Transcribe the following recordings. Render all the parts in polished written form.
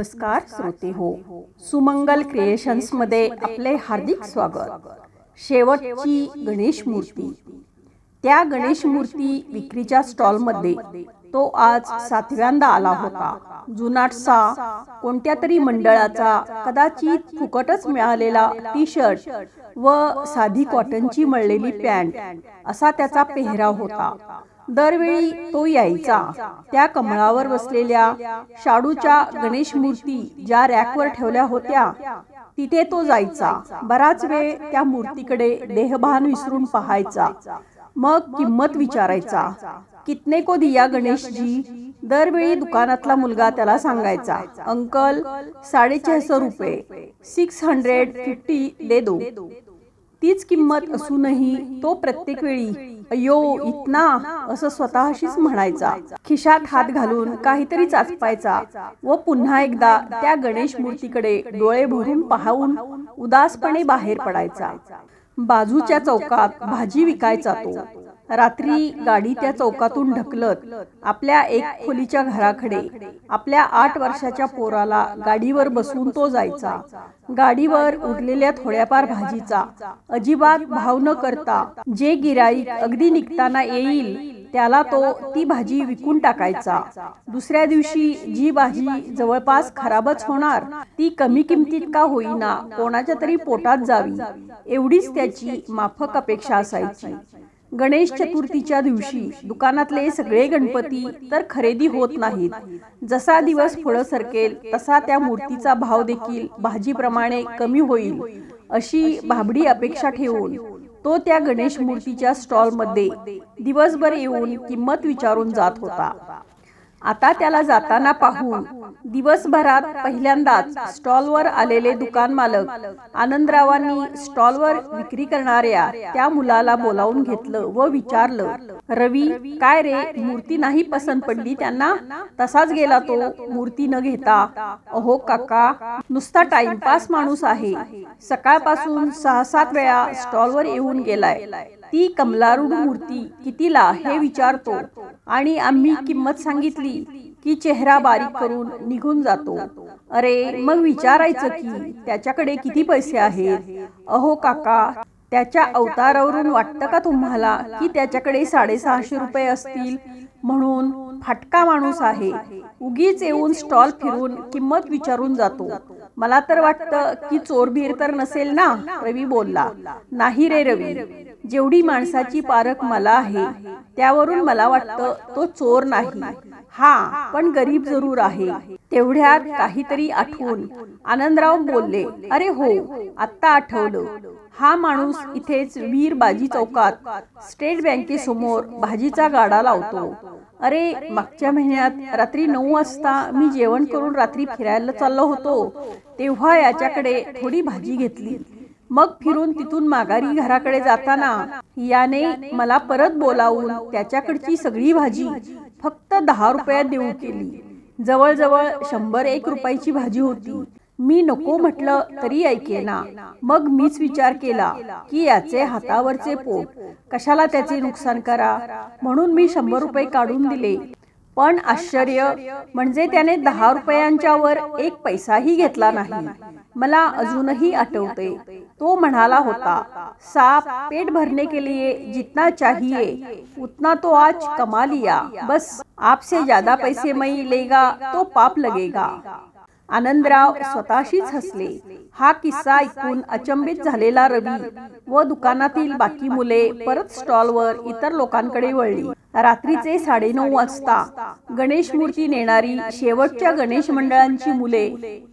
नमस्कार श्रोते हो, सुमंगल क्रिएशन्स मध्ये आपले हार्दिक स्वागत। शेवटची गणेश मूर्ती, त्या गणेश मूर्ती विक्रीच्या स्टॉल मध्ये तो आज 7व्यांदा आला होता। जुनाटसा कोणत्या तरी मंडळाचा कदाचित फुकटच मिळालेला टी शर्ट व साधी कॉटनची मळलेली पॅन्ट असा त्याचा पेहराव होता। दरवेळी तो यायचा, त्या कमळावर बसलेल्या शाडूच्या गणेश मूर्ती ज्या रॅकवर ठेवल्या होत्या तिथे तो जायचा। बराच वेळ त्या मूर्तीकडे देहभान विसरून पाहायचा, मग किंमत विचारायचा। कितने को दिया गणेश जी? दरवेळी दुकानातला मुलगा त्याला सांगायचा, अंकल 650 रुपये, 650 दे दो। तीच किंमत असूनही तो प्रत्येक वेळी अयो इतना असं स्वतःशीच म्हणायचा। खिशात हात घालून काहीतरी चाचपायचा व पुन्हा एकदा त्या गणेश मूर्तीकडे डोळे भरून पाहून उदासपणे बाहेर पडायचा। बाजूच्या चौकात भाजी विकायचा तो। रात्री गाडी त्या चौकातून ढकलत आपल्या एक खोलीच्या घराकडे आपल्या 8 वर्षाच्या पोराला गाडीवर बसवून तो जायचा। गाडीवर उरलेल्या थोड्याफार भाजीचा अजिबात भाव न करता जे गिराईक अगदी निघताना येईल त्याला तो ती भाजी विकून टाकायचा। दुसऱ्या दिवशी जी भाजी जवळपास खराबच होणार ती कमी किमतीत का होईना कोणाच्या तरी पोटात जावी एवढीच त्याची माफक अपेक्षा असायची। गणेश चतुर्थीच्या दिवशी दुकानातले सगळे गणपती तर खरेदी होत नाहीत। जसा दिवस पुढे सरकेल तसा त्या मूर्तीचा भाव देखील भाजीप्रमाणे कमी होईल अशी भाबडी अपेक्षा ठेवून तो त्या गणेश मूर्तीच्या स्टॉल मध्ये दिवसभर येऊन किंमत विचारून जात होता। आता त्याला जाताना पाहून दिवसभरात पहिल्यांदाच स्टॉलवर आलेले दुकान मालक आनंदरावांनी स्टॉलवर विक्री करणाऱ्या त्या मुलाला बोलावून घेतलं व विचारलं, रवी काय रे, मूर्ती नाही पसंत पडली त्यांना? तसाच गेला तो मूर्ती न घेता। अहो काका, नुसता टाइमपास माणूस आहे, सकाळपासून 6-7 वेळा स्टॉलवर येऊन गेलाय। ती कमलारूढ मूर्ती कितीला हे विचारतो आणि आम्ही किंमत सांगितली की चेहरा बारीक करून निघून जातो। अरे मग विचारायचं की त्याच्याकडे किती पैसे आहेत? अहो काका, त्याच्या अवतारावरून वाटतं का तुम्हाला की त्याच्याकडे 650 रुपये असतील? म्हणून फाटका माणूस आहे, उगीच येऊन स्टॉल फिरून किंमत विचारून जातो। मला तर वाटतं की चोरबीर तर नसेल ना? रवी बोलला। नाही रे रवी, जेवढी माणसाची पारख मला आहे त्यावरून मला वाटतं तो चोर नाही, हा पण गरीब जरूर आहे। तेवढ्यात काहीतरी आठवून आनंदराव बोलले, अरे हो आत्ता आठवलं, हा माणूस इथेच वीर बाजी चौकात स्टेट बँकेसमोर भाजीचा गाडा लावतो। अरे मागच्या महिन्यात रात्री 9 वाजता मी जेवण करून रात्री फिरायला चाललो होतो तेव्हा याच्याकडे थोडी भाजी घेतली। मग फिरून तिथून माघारी घराकडे जाताना याने मला परत बोलावून त्याच्याकडची सगळी भाजी फक्त 10 रुपयात देऊ केली। जवळजवळ 100-1 रुपयाची भाजी होती। मी नको म्हटलं तरी ऐकेना। मग मीच विचार केला की याचे हातावरचे पोट कशाला त्याचे नुकसान करा, म्हणून मी 100 रुपये काढून दिले। पण आश्चर्य म्हणजे त्याने 10 रुपयांच्या वर 1 पैसाही घेतला नाही। मला अजूनही आठवते, तो म्हणाला होता, साफ पेट भरने के लिए जितना चाहिए उतना तो आज कमा लिया, बस आपसे ज्यादा पैसे मैं लेगा तो पाप लगेगा। आनंदराव स्वतःशीच हसले। हा किस्सा ऐकून अचंबित झालेला रवी व दुकानातील बाकी मुले परत स्टॉलवर इतर लोकांकडे वळली। रात्रीचे 9:30 वाजता गणेश मूर्ती नेणारी शेवटच्या गणेश मंडळांची मुले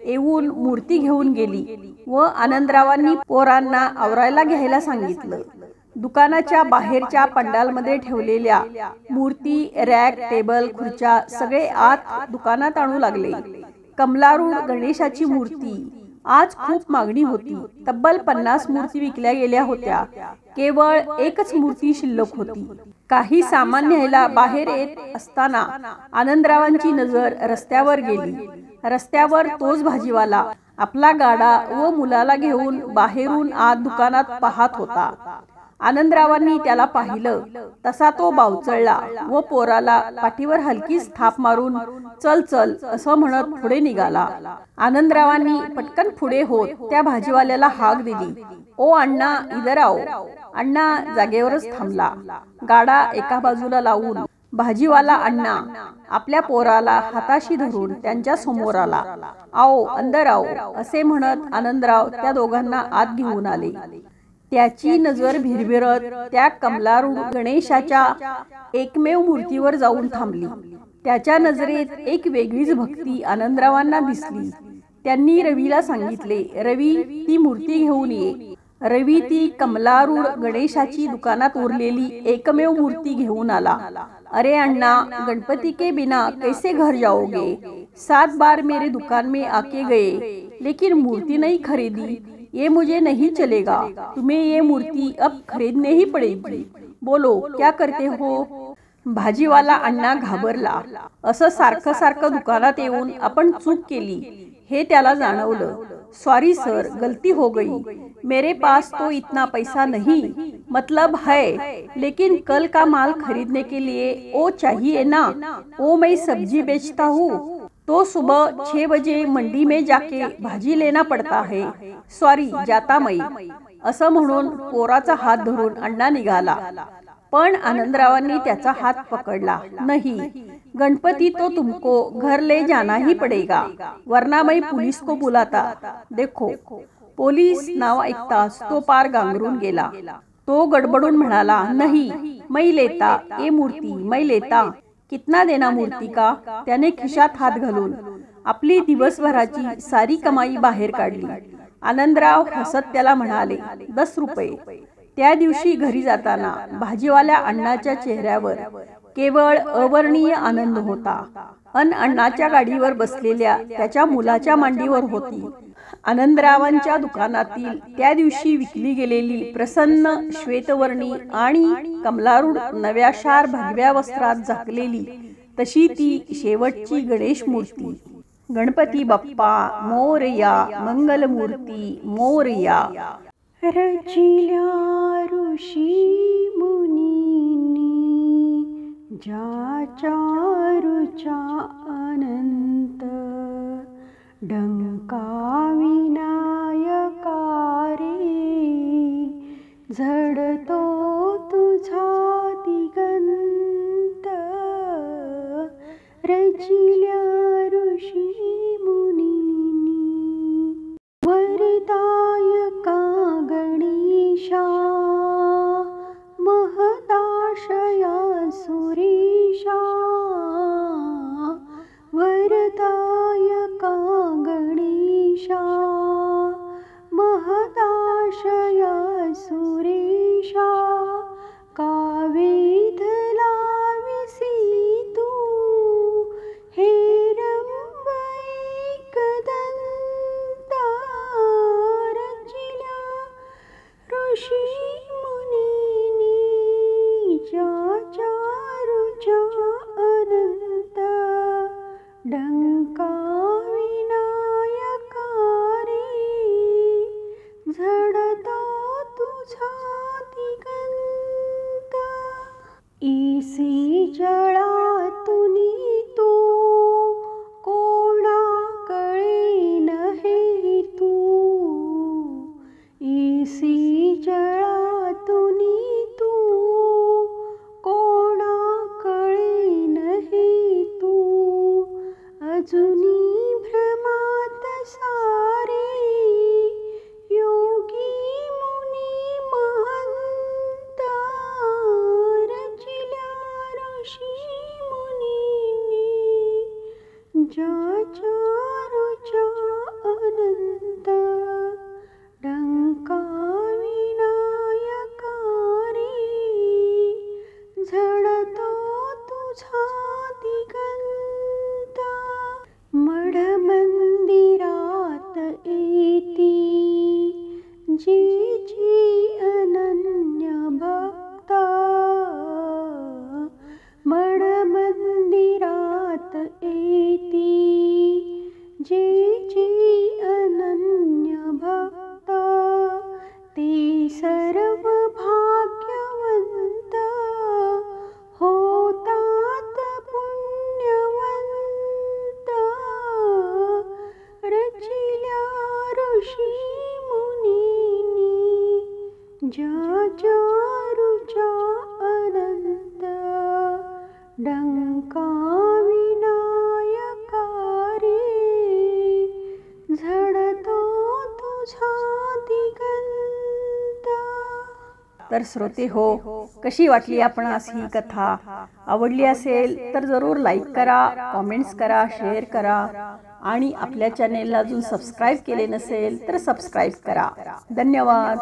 येऊन मूर्ती घेऊन गेली व आनंदरावांनी पोरांना आवरायला घ्यायला सांगितलं। दुकानाच्या बाहेरच्या पंडालमध्ये ठेवलेल्या मूर्ती, रॅक, टेबल, खुर्च्या सगळे आत दुकानात आणू लागले। कमलारूढ गणेशाची मूर्ती आज खूप मागणी होती। तब्बल 50 मूर्ती विकल्या गेल्या होत्या, केवळ एकच मूर्ती शिल्लक होती। काही सामान न्यायला बाहेर येत असताना आनंदरावांची नजर रस्त्यावर गेली। रस्त्यावर तोच भाजीवाला आपला गाडा व मुलाला घेऊन बाहेरून आत दुकानात पाहत होता। आनंदरावांनी त्याला पाहिलं तसा तो बावचळला व पोराला पाठीवर हलकीच थाप मारून चल चल असं म्हणत पुढे निघाला. आनंदरावांनी पटकन पुढे होत त्या भाजीवाल्याला हाक दिली, ओ अण्णा इधर आओ. अण्णा जागेवरच थांबला. गाडा एका बाजूला लावून भाजीवाला अण्णा आपल्या पोराला हाताशी धरून त्यांच्या समोर आला. आओ अंदर आओ असे म्हणत आनंदराव त्या दोघांना आत घेऊन आले. त्याची नजर भिरभिरत त्या कमलारूढ गणेशाच्या एकमेव मूर्तीवर जाऊन थांबली. त्याच्या नजरेत एक वेगळीच भक्ती आनंदरावांना दिसली. त्यांनी रवीला सांगितले, रवी ती मूर्ती घेऊन ये. रवी ती कमलारूढ गणेशाची दुकानात उरलेली एकमेव मूर्ती घेऊन आला. अरे अण्णा, गणपति के बिना कैसे घर जाओगे? 7 बार मेरे दुकान में आके गए लेकिन मूर्ति नहीं खरीदी. ये मुझे नहीं चलेगा. तुम्हें ये मूर्ति अब खरीदने ही पड़ेगी. बोलो क्या करते हो? भाजीवाला अण्णा घाबरला. असं सारखं सारखं दुकानात येऊन आपण चूक केली हे त्याला जाणवलं. सॉरी सर, गलती हो गई. मेरे पास तो इतना पैसा नहीं, मतलब है, लेकिन कल का माल खरीदने के लिए वो चाहिए ना. वो मैं सब्जी बेचता हूँ तो सुबह 6 बजे मंडी में जाके भाजी लेना पड़ता है. सॉरी, जाता मैं. असं म्हणून पोराचा हात धरून अण्णा निघाला. पण आनंदरावांनी त्याचा हात पकडला. नहीं, गणपति तो तुमको घर ले जाना ही पड़ेगा, वरना मैं पुलिस को बुलाता. देखो. पोलीस नाव ऐकताच तो पार गांगरून गेला. तो गडबडून म्हणाला, नहीं मैं लेता, ये मूर्ति मैं लेता. कितना देना मूर्ति का? त्याने खिशात हात घालून आपली दिवसभराची सारी कमाई बाहेर काढली. आनंदराव हसत त्याला म्हणाले, 10 रुपये. त्या दिवशी घरी जाताना भाजीवाल्या अण्णाच्या चेहऱ्यावर केवळ अवर्णीय आनंद होता. अण्णाच्या गाडीवर बसलेल्या त्याच्या मुलाच्या मांडीवर होती. आनंदरावांच्या दुकानातील त्या दिवशी विकली गेलेली प्रसन्न श्वेतवर्णी आणि कमलारूढ नव्याशार भगव्या वस्त्रात झाकलेली तशी ती शेवटची गणेश मूर्ती. गणपती बाप्पा मोरया, मंगलमूर्ती मोरया. रचिल्या ऋषी मुनींनी ज्याच्या रुचा अनंत, डंका विनायका रे झडतो तुझा दिगंत. रचिल्या ऋषी मुनींनी वरदायका गणेशा, महदाशया सुरेशा. वरदायका गणेशा, महदाशया सुरेशा. का वेध लाविसी तू हेरंब एकदंता. रचिल्या ऋषी मुनींनी ज्याच्या रुचा अनंत, डंका विनायका रे झडतो तुझा दिगंत. ईसी जळातुनी तू कोणाकडे नहे तू. ईसी जळातुनी तू कोणाकडे नहे तू. अजुनी भ्रमात सारे योगी मुनी महंत. रचिल्या ऋषी मुनींनी ज्याच्या रुचा अनंत, डंका विनायका रे झडतो तुझा दिगंत. मढ मंदिरात येती जी जी अनन्य भक्ता. मढ मंदिरात येती ज्याच्या रुचा अनंत डंका विनायकारी झडतो तुझा दिगंत। तर श्रोते हो, कशी वाटली आपणास ही कथा? आवडली असेल तर जरूर लाईक करा, कमेंट्स करा, शेअर करा आणि आपल्या चॅनेलला अजून सबस्क्राईब केले नसेल तर सबस्क्राईब करा। धन्यवाद।